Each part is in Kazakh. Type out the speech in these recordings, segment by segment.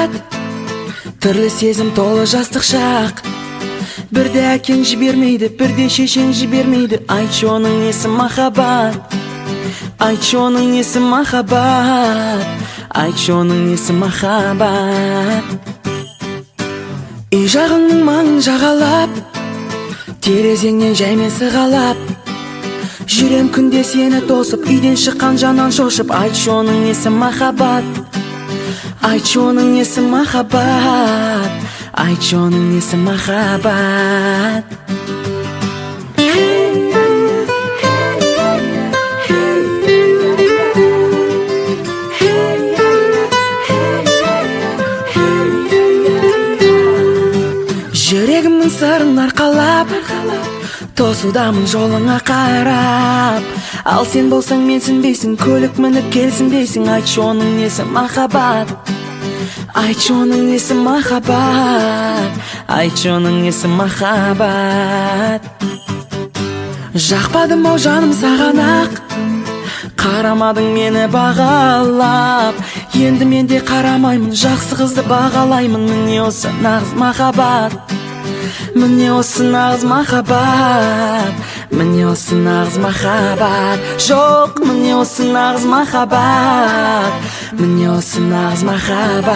махаббат, түрлі сезім толы жастық шақ. Бірде әкең жібермейді, бірде шешең жібермейді. Айтшы оның несі махаббат, айтшы оның несі махаббат, айтшы оның несі махаббат. Үй жағыңның маңын жағалап, терезеңнен жаймен сығалап, жүрем күнде сені тосып, үйден шыққан жаннан шошып. Айтшы оның несі махаббат, айтшы оның несі махаббат, айтшы оның несі махаббат. Жүрегімнің сырын арқалап, тосудамын жолыңа қарап. Ал сен болсаң менсінбейсің, көлік мініп келсінбейсің. Айтшы оның несі махаббат, айтшы оның несі махаббат, айтшы оның несі махаббат. Жақпадым ау жаным саған ақ, қарамадың мені бағалап. Енді мен де қарамаймын, жақсы қызды бағалаймын. Міне осы нағыз махаббат, міне осы нағыз махаббат, міне осы нағыз махаббат. Жоқ, міне осы нағыз махаббат, міне осы нағыз махаббат.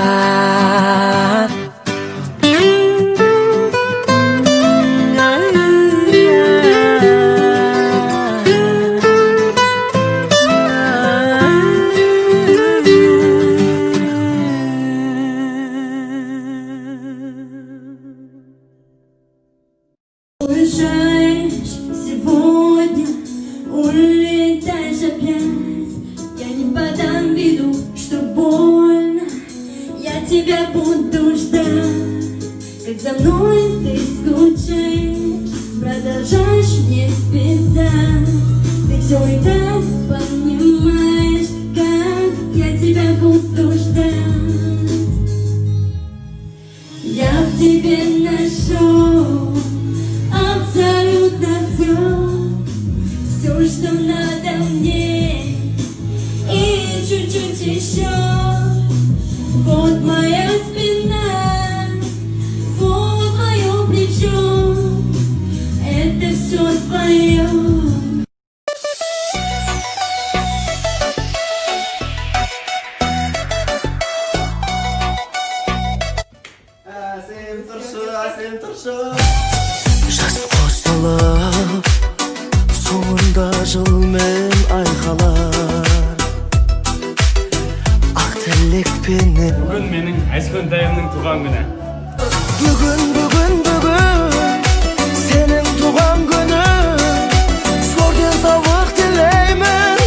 Уезжаешь сегодня, улетаешь опять. Я не подам виду, что больно, я тебя буду ждать. Как за мной ты скучаешь, продолжаешь мне писать. Ты все и так понимаешь, как я тебя буду ждать. Я в тебе нашел абсолютно все, что надо мне, и чуть-чуть еще. Вот моя спина, вот мое плечо, это все твое. Жас қосылып, соңында жылмен айқалар. Ақ тілекпенен Бүгін менің Айскөндайымның туған күні. Бүгін сенің туған күні. Зор денсаулық тілеймін,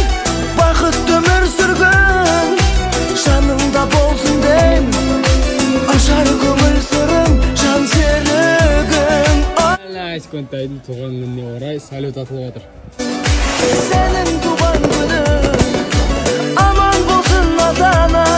бақытты өмір сүргін, жаныңда болсын деймін. Ашар көңіл сырым, жан серігім. Айскөндайдың туған күніне орай салют атылып отыр. Сенің туған күні, аман болсын ата-ана.